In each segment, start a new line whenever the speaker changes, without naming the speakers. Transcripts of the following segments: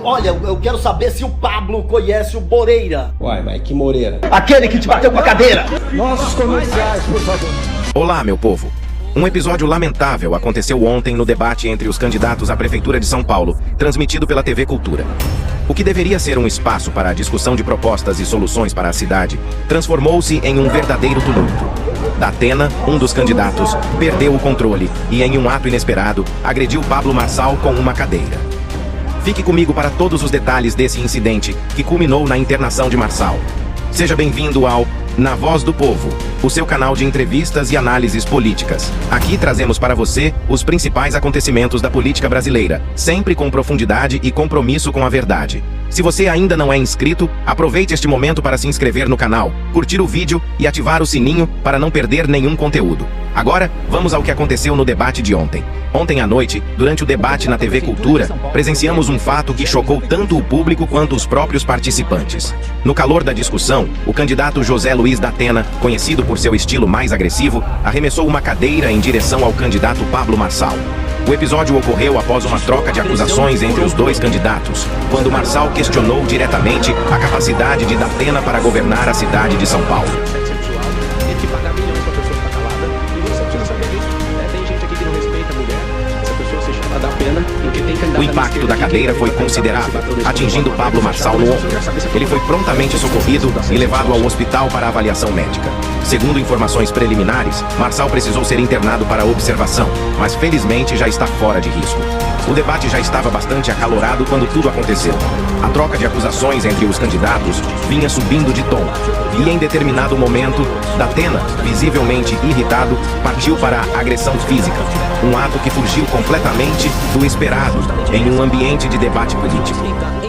Olha, eu quero saber se o Pablo conhece o Moreira.
Uai, mas que Moreira?
Aquele que te bateu com a cadeira.
Nossos comerciais, por favor.
Olá, meu povo. Um episódio lamentável aconteceu ontem no debate entre os candidatos à Prefeitura de São Paulo, transmitido pela TV Cultura. O que deveria ser um espaço para a discussão de propostas e soluções para a cidade, transformou-se em um verdadeiro tumulto. Datena, um dos candidatos, perdeu o controle e, em um ato inesperado, agrediu Pablo Marçal com uma cadeira. Fique comigo para todos os detalhes desse incidente, que culminou na internação de Marçal. Seja bem-vindo ao Na Voz do Povo, o seu canal de entrevistas e análises políticas. Aqui trazemos para você os principais acontecimentos da política brasileira, sempre com profundidade e compromisso com a verdade. Se você ainda não é inscrito, aproveite este momento para se inscrever no canal, curtir o vídeo e ativar o sininho para não perder nenhum conteúdo. Agora, vamos ao que aconteceu no debate de ontem. Ontem à noite, durante o debate na TV Cultura, presenciamos um fato que chocou tanto o público quanto os próprios participantes. No calor da discussão, o candidato José Luiz Datena, conhecido por seu estilo mais agressivo, arremessou uma cadeira em direção ao candidato Pablo Marçal. O episódio ocorreu após uma troca de acusações entre os dois candidatos, quando Marçal questionou diretamente a capacidade de Datena para governar a cidade de São Paulo. O impacto da cadeira foi considerável, atingindo Pablo Marçal no ombro. Ele foi prontamente socorrido e levado ao hospital para avaliação médica. Segundo informações preliminares, Marçal precisou ser internado para observação, mas felizmente já está fora de risco. O debate já estava bastante acalorado quando tudo aconteceu. A troca de acusações entre os candidatos vinha subindo de tom. E em determinado momento, Datena, visivelmente irritado, partiu para a agressão física. Um ato que fugiu completamente do esperado em um ambiente de debate político.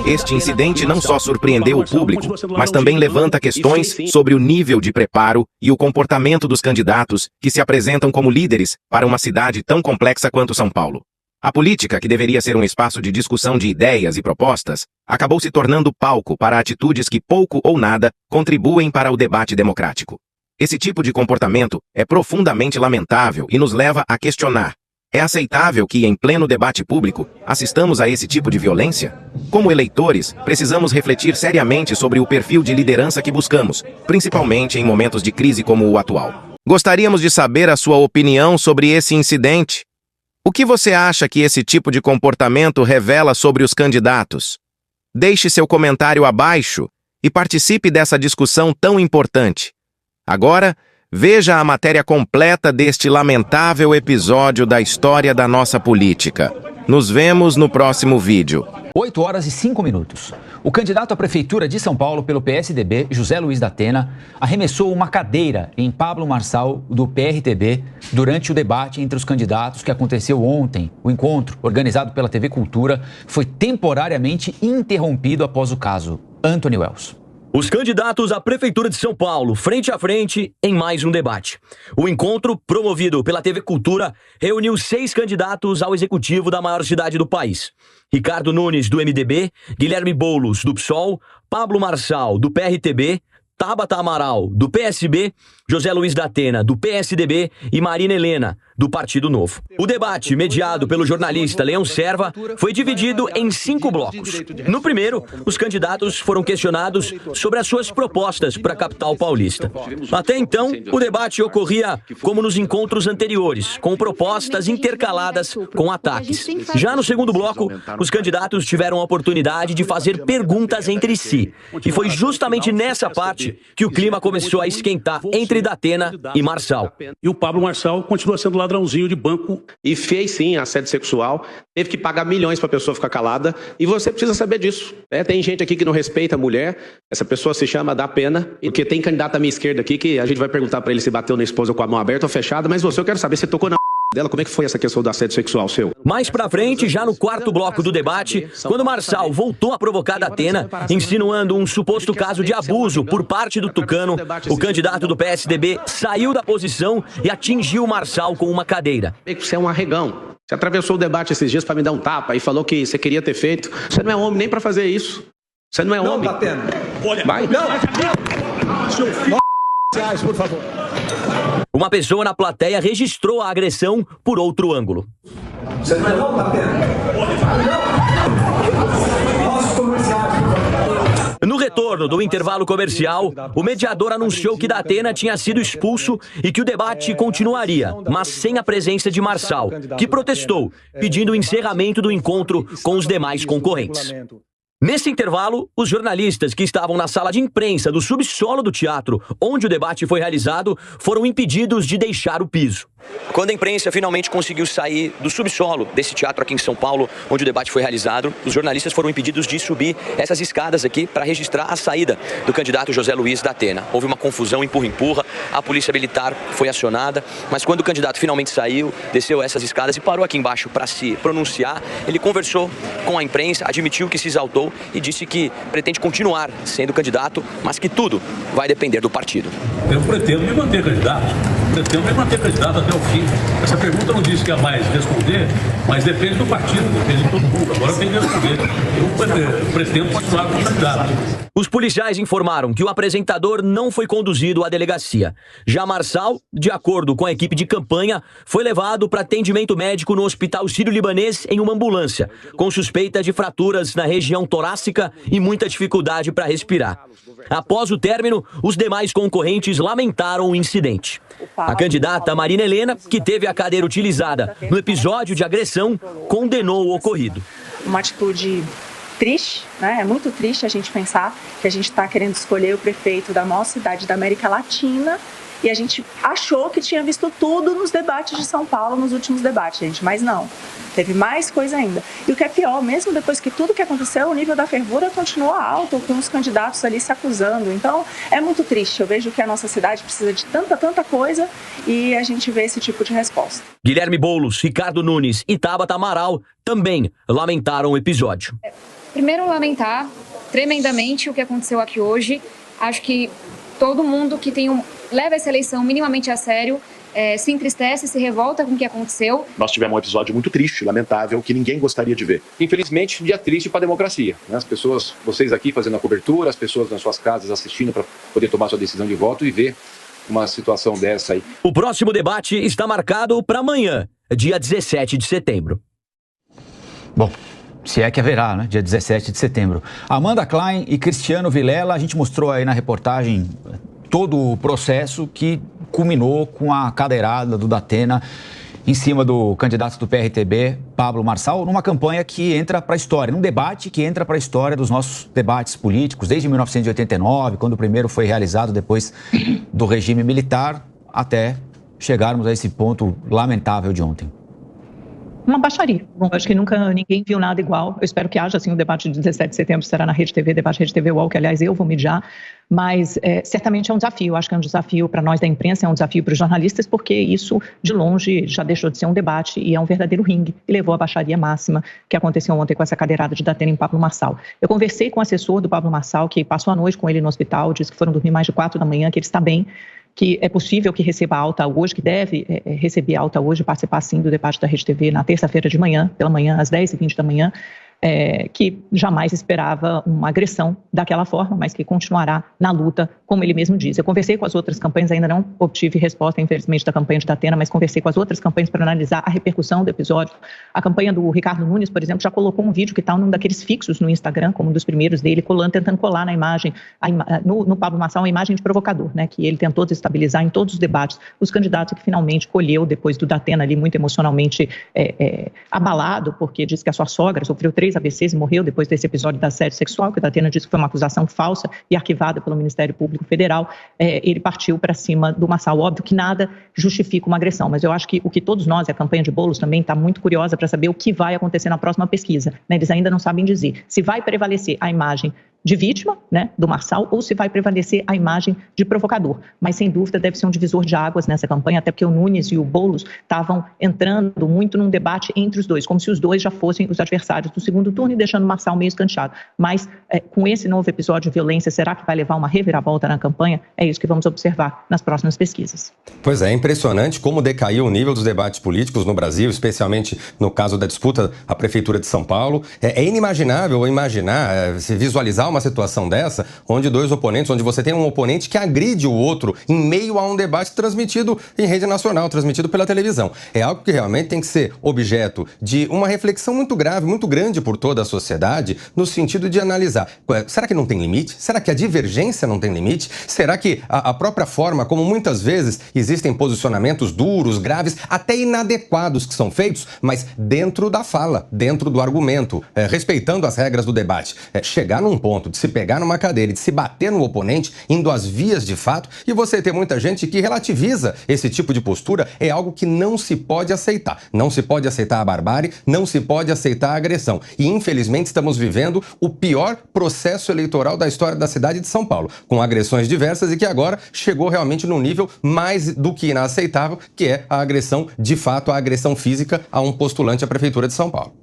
Este incidente não só surpreendeu o público, mas também levanta questões sobre o nível de preparo e o comportamento dos candidatos que se apresentam como líderes para uma cidade tão complexa quanto São Paulo. A política, que deveria ser um espaço de discussão de ideias e propostas, acabou se tornando palco para atitudes que pouco ou nada contribuem para o debate democrático. Esse tipo de comportamento é profundamente lamentável e nos leva a questionar: é aceitável que, em pleno debate público, assistamos a esse tipo de violência? Como eleitores, precisamos refletir seriamente sobre o perfil de liderança que buscamos, principalmente em momentos de crise como o atual. Gostaríamos de saber a sua opinião sobre esse incidente. O que você acha que esse tipo de comportamento revela sobre os candidatos? Deixe seu comentário abaixo e participe dessa discussão tão importante. Agora, veja a matéria completa deste lamentável episódio da história da nossa política. Nos vemos no próximo vídeo.
8h05. O candidato à Prefeitura de São Paulo pelo PSDB, José Luiz Datena, arremessou uma cadeira em Pablo Marçal, do PRTB, durante o debate entre os candidatos que aconteceu ontem. O encontro, organizado pela TV Cultura, foi temporariamente interrompido após o caso. Antony Wells.
Os candidatos à Prefeitura de São Paulo, frente a frente, em mais um debate. O encontro, promovido pela TV Cultura, reuniu 6 candidatos ao executivo da maior cidade do país. Ricardo Nunes, do MDB, Guilherme Boulos, do PSOL, Pablo Marçal, do PRTB, Tabata Amaral, do PSB, José Luiz Datena, do PSDB e Marina Helena, do Partido Novo. O debate, mediado pelo jornalista Leão Serva, foi dividido em 5 blocos. No primeiro, os candidatos foram questionados sobre as suas propostas para a capital paulista. Até então, o debate ocorria como nos encontros anteriores, com propostas intercaladas com ataques. Já no segundo bloco, os candidatos tiveram a oportunidade de fazer perguntas entre si. E foi justamente nessa parte que o clima começou a esquentar entre Datena e Marçal.
E o Pablo Marçal continua sendo ladrãozinho de banco.
E fez sim assédio sexual, teve que pagar milhões para a pessoa ficar calada, e você precisa saber disso. Tem gente aqui que não respeita a mulher, essa pessoa se chama Datena, porque tem candidato à minha esquerda aqui que a gente vai perguntar para ele se bateu na esposa com a mão aberta ou fechada, mas eu quero saber se tocou na dela, como é que foi essa questão do assédio sexual seu?
Mais pra frente, já no quarto bloco do debate, quando Marçal voltou a provocar Datena, insinuando um suposto caso de abuso por parte do tucano, o candidato do PSDB saiu da posição e atingiu Marçal com uma cadeira.
Você é um arregão. Você atravessou o debate esses dias para me dar um tapa e falou que você queria ter feito. Você não é homem nem para fazer isso. Você não é homem.
Não, Datena.
Olha, vai.
Não. Por favor.
Uma pessoa na plateia registrou a agressão por outro ângulo.
Você não é Datena.
retorno do intervalo comercial, o mediador anunciou que Datena tinha sido expulso e que o debate continuaria, mas sem a presença de Marçal, que protestou, pedindo o encerramento do encontro com os demais concorrentes. Nesse intervalo, os jornalistas que estavam na sala de imprensa do subsolo do teatro, onde o debate foi realizado, foram impedidos de deixar o piso. Quando a imprensa finalmente conseguiu sair do subsolo desse teatro aqui em São Paulo, onde o debate foi realizado, os jornalistas foram impedidos de subir essas escadas aqui para registrar a saída do candidato José Luiz Datena. Houve uma confusão, empurra-empurra, a polícia militar foi acionada, mas quando o candidato finalmente saiu, desceu essas escadas e parou aqui embaixo para se pronunciar, ele conversou com a imprensa, admitiu que se exaltou e disse que pretende continuar sendo candidato, mas que tudo vai depender do partido.
Eu pretendo me manter candidato. Até o fim. Essa pergunta não disse que ia mais responder, mas depende do partido, depende de todo mundo. Agora tem que responder. Eu pretendo continuar como candidato.
Os policiais informaram que o apresentador não foi conduzido à delegacia. Já Marçal, de acordo com a equipe de campanha, foi levado para atendimento médico no Hospital Sírio-Libanês em uma ambulância, com suspeita de fraturas na região torácica e muita dificuldade para respirar. Após o término, os demais concorrentes lamentaram o incidente. A candidata Marina Helena, que teve a cadeira utilizada no episódio de agressão, condenou o ocorrido.
Uma atitude triste, né? É muito triste a gente pensar que a gente está querendo escolher o prefeito da maior cidade da América Latina e a gente achou que tinha visto tudo nos debates de São Paulo, nos últimos debates, gente, mas não. Teve mais coisa ainda. E o que é pior, mesmo depois que tudo que aconteceu, o nível da fervura continua alto, com os candidatos ali se acusando. Então, é muito triste. Eu vejo que a nossa cidade precisa de tanta coisa e a gente vê esse tipo de resposta.
Guilherme Boulos, Ricardo Nunes e Tabata Amaral também lamentaram o episódio.
Primeiro, lamentar tremendamente o que aconteceu aqui hoje. Acho que todo mundo que leva essa eleição minimamente a sério se entristece, se revolta com o que aconteceu.
Nós tivemos um episódio muito triste, lamentável, que ninguém gostaria de ver. Infelizmente, dia triste para a democracia, né? As pessoas, vocês aqui fazendo a cobertura, as pessoas nas suas casas assistindo para poder tomar sua decisão de voto e ver uma situação dessa aí.
O próximo debate está marcado para amanhã, dia 17 de setembro.
Bom, se é que haverá, né? Dia 17 de setembro. Amanda Klein e Cristiano Vilela, a gente mostrou aí na reportagem todo o processo que culminou com a cadeirada do Datena em cima do candidato do PRTB, Pablo Marçal, numa campanha que entra para a história, num debate que entra para a história dos nossos debates políticos, desde 1989, quando o primeiro foi realizado depois do regime militar, até chegarmos a esse ponto lamentável de ontem.
Uma baixaria. Bom, acho que nunca ninguém viu nada igual. Eu espero que haja, assim, o debate de 17 de setembro será na Rede TV, debate Rede TV UOL, que, aliás, eu vou mediar, mas certamente é um desafio. Acho que é um desafio para nós da imprensa, é um desafio para os jornalistas, porque isso, de longe, já deixou de ser um debate e é um verdadeiro ringue, e levou à baixaria máxima que aconteceu ontem com essa cadeirada de Datena em Pablo Marçal. Eu conversei com o assessor do Pablo Marçal, que passou a noite com ele no hospital, disse que foram dormir mais de 4 da manhã, que ele está bem, que é possível que receba alta hoje, que deve receber alta hoje, participar sim do debate da Rede TV na terça-feira de manhã, pela manhã, às 10h20 da manhã, que jamais esperava uma agressão daquela forma, mas que continuará na luta, como ele mesmo diz. Eu conversei com as outras campanhas, ainda não obtive resposta, infelizmente, da campanha de Datena, mas conversei com as outras campanhas para analisar a repercussão do episódio. A campanha do Ricardo Nunes, por exemplo, já colocou um vídeo que está num daqueles fixos no Instagram, como um dos primeiros dele, tentando colar na imagem, no Pablo Marçal, uma imagem de provocador, né, que ele tentou desestabilizar em todos os debates os candidatos, que finalmente colheu, depois do Datena ali, muito emocionalmente abalado, porque disse que a sua sogra sofreu 3 AVCs e morreu depois desse episódio de assédio sexual, que o Datena disse que foi uma acusação falsa e arquivada pelo Ministério Público Federal. Ele partiu para cima do Marçal. Óbvio que nada justifica uma agressão, mas eu acho que o que todos nós, a campanha de Boulos também está muito curiosa para saber o que vai acontecer na próxima pesquisa, né? Eles ainda não sabem dizer se vai prevalecer a imagem de vítima, né, do Marçal, ou se vai prevalecer a imagem de provocador. Mas, sem dúvida, deve ser um divisor de águas nessa campanha, até porque o Nunes e o Boulos estavam entrando muito num debate entre os dois, como se os dois já fossem os adversários do segundo turno e deixando o Marçal meio escanteado. Mas, com esse novo episódio de violência, será que vai levar uma reviravolta na campanha? É isso que vamos observar nas próximas pesquisas.
Pois é impressionante como decaiu o nível dos debates políticos no Brasil, especialmente no caso da disputa à Prefeitura de São Paulo. É inimaginável imaginar, se visualizar uma uma situação dessa, onde dois oponentes, onde você tem um oponente que agride o outro em meio a um debate transmitido em rede nacional, transmitido pela televisão. É algo que realmente tem que ser objeto de uma reflexão muito grave, muito grande por toda a sociedade, no sentido de analisar, será que não tem limite? Será que a divergência não tem limite? Será que a própria forma, como muitas vezes existem posicionamentos duros, graves, até inadequados que são feitos, mas dentro da fala, dentro do argumento, respeitando as regras do debate. Chegar num ponto de se pegar numa cadeira e de se bater no oponente, indo às vias de fato, e você ter muita gente que relativiza esse tipo de postura, é algo que não se pode aceitar. Não se pode aceitar a barbárie, não se pode aceitar a agressão. E infelizmente estamos vivendo o pior processo eleitoral da história da cidade de São Paulo, com agressões diversas e que agora chegou realmente num nível mais do que inaceitável, que é a agressão, de fato, a agressão física a um postulante à Prefeitura de São Paulo.